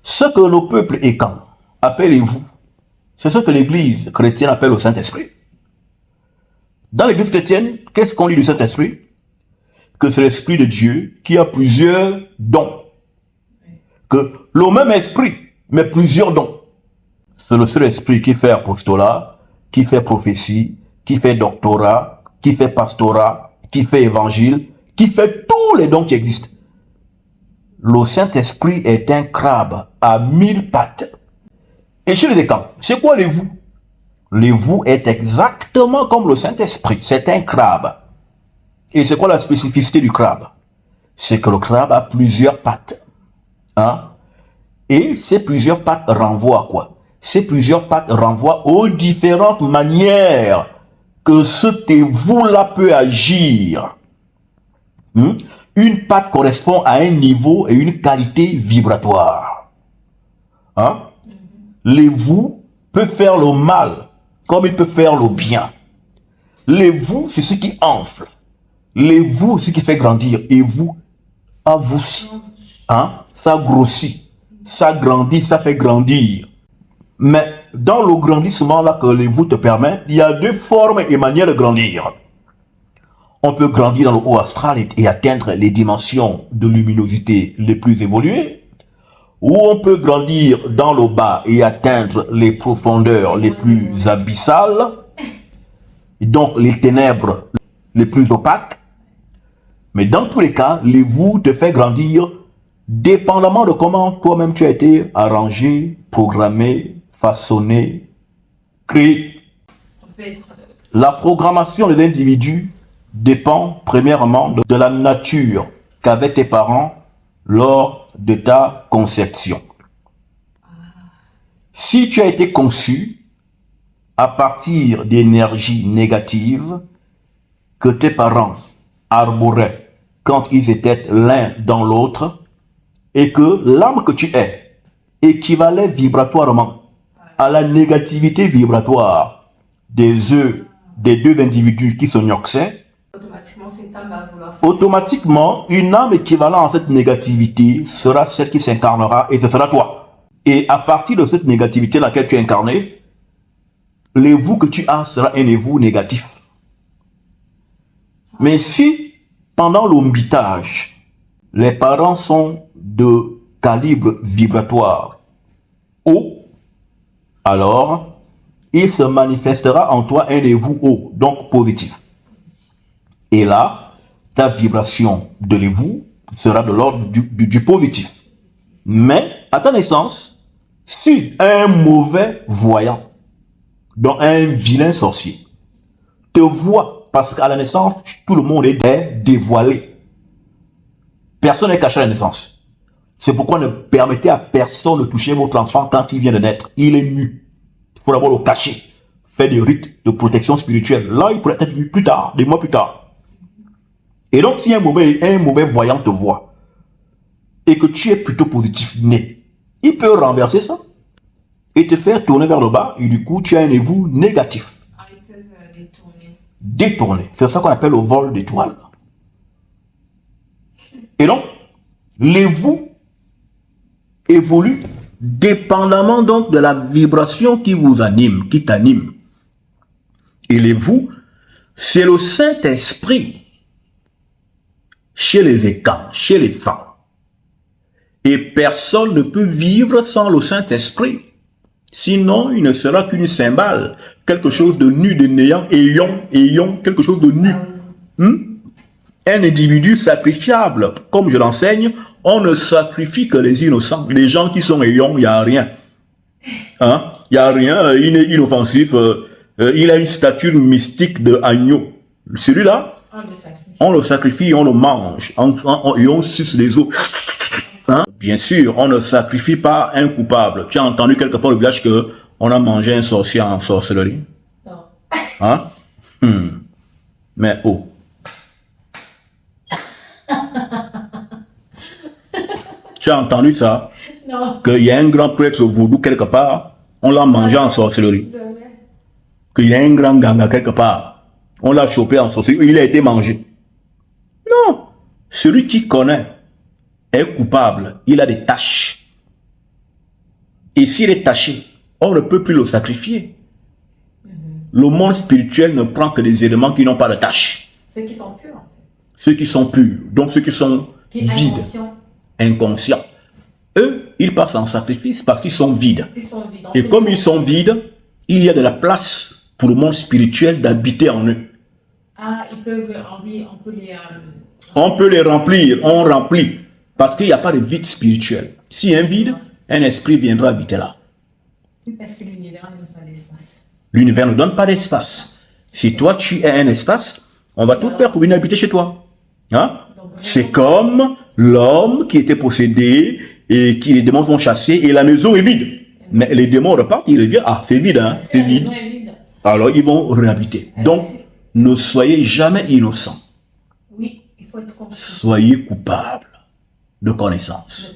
Ce que le peuple écan, appelez-vous, c'est ce que l'Église chrétienne appelle le Saint-Esprit. Dans l'Église chrétienne, qu'est-ce qu'on dit du Saint-Esprit? Que c'est l'Esprit de Dieu qui a plusieurs dons. Que le même Esprit, mais plusieurs dons. C'est le seul Esprit qui fait apostolat, qui fait prophétie, qui fait doctorat, qui fait pastorat, qui fait évangile, qui fait tous les dons qui existent. Le Saint-Esprit est un crabe à 1000 pattes. Et chez les décans, c'est quoi les vous? Les vous est exactement comme le Saint-Esprit. C'est un crabe. Et c'est quoi la spécificité du crabe? C'est que le crabe a plusieurs pattes. Hein? Et ces plusieurs pattes renvoient à quoi? Ces plusieurs pattes renvoient aux différentes manières que ce vous-là peut agir. Une patte correspond à un niveau et une qualité vibratoire. Hein? Les vous peuvent faire le mal comme ils peuvent faire le bien. Les vous, c'est ce qui enfle. Les vous, c'est ce qui fait grandir. Et vous, à vous, hein? Ça grossit, ça grandit, ça fait grandir. Mais dans le grandissement là que les vous te permettent, il y a deux formes et manières de grandir. On peut grandir dans le haut astral et atteindre les dimensions de luminosité les plus évoluées, ou on peut grandir dans le bas et atteindre les profondeurs les plus abyssales, donc les ténèbres les plus opaques. Mais dans tous les cas, les vous te fait grandir dépendamment de comment toi-même tu as été arrangé, programmé, façonné, créé. La programmation des individus dépend premièrement de la nature qu'avaient tes parents lors de ta conception. Si tu as été conçu à partir d'énergies négatives que tes parents arboraient quand ils étaient l'un dans l'autre, et que l'âme que tu es équivalait vibratoirement à la négativité vibratoire des deux individus qui se noxaient, automatiquement, une âme équivalente à cette négativité sera celle qui s'incarnera et ce sera toi. Et à partir de cette négativité laquelle tu es incarné, le vous que tu as sera un vous négatif. Mais si, pendant l'ombitage, les parents sont de calibre vibratoire haut, alors il se manifestera en toi un évu haut, donc positif. Et là, ta vibration de l'évu sera de l'ordre du positif. Mais à ta naissance, si un mauvais voyant, donc un vilain sorcier, te voit, parce qu'à la naissance, tout le monde est dévoilé. Personne n'est caché à la naissance. C'est pourquoi ne permettez à personne de toucher votre enfant quand il vient de naître. Il est nu. Il faut d'abord le cacher. Faire des rites de protection spirituelle. Là, il pourrait être vu plus tard, des mois plus tard. Et donc, si un mauvais voyant te voit et que tu es plutôt positif né, il peut renverser ça et te faire tourner vers le bas. Et du coup, tu as un évu négatif. Ils peuvent détourner. Détourner. C'est ça qu'on appelle le vol d'étoiles. Et donc, l'évu évolue dépendamment donc de la vibration qui vous anime, qui t'anime. Et l'évu, c'est le Saint-Esprit chez les écans, chez les femmes. Et personne ne peut vivre sans le Saint-Esprit. Sinon, il ne sera qu'une cymbale, quelque chose de nu, de néant, ayant, quelque chose de nu. Un individu sacrifiable, comme je l'enseigne, on ne sacrifie que les innocents. Les gens qui sont ayants, il n'y a rien. Hein? Il n'y a rien, il est inoffensif, il a une stature mystique de agneau. Celui-là, on le sacrifie, on le mange, et on suce les os. Hein? Bien sûr, on ne sacrifie pas un coupable. Tu as entendu quelque part au village qu'on a mangé un sorcier en sorcellerie? Non. Hein? Mais oh. Tu as entendu ça? Non. Qu'il y a un grand prêtre vaudou quelque part, on l'a mangé en sorcellerie. Jamais. Qu'il y a un grand ganga quelque part, on l'a chopé en sorcellerie, il a été mangé. Non. Celui qui connaît est coupable, il a des tâches. Et s'il est taché, on ne peut plus le sacrifier. Le monde spirituel ne prend que des éléments qui n'ont pas de tache. Ceux qui sont purs, en fait. Ceux qui sont purs, donc ceux qui sont Qui vides, inconscients. Eux, ils passent en sacrifice parce qu'ils sont vides. Ils sont vides. Et comme ils sont vides, il y a de la place pour le monde spirituel d'habiter en eux. Ah, ils peuvent remplir, on peut les... On peut les remplir, on remplit. Parce qu'il n'y a pas de vide spirituel. S'il y a un vide, un esprit viendra habiter là. Oui, parce que l'univers n'a pas d'espace. L'univers ne donne pas d'espace. Si toi tu as un espace, on va tout faire pour venir habiter chez toi. Hein? C'est comme l'homme qui était possédé et qui les démons vont chasser et la maison est vide. Mais les démons repartent, ils reviennent. Ah, c'est vide, hein? C'est vide. Alors ils vont réhabiter. Donc, ne soyez jamais innocents. Oui, il faut être conscient. Soyez coupables de connaissance.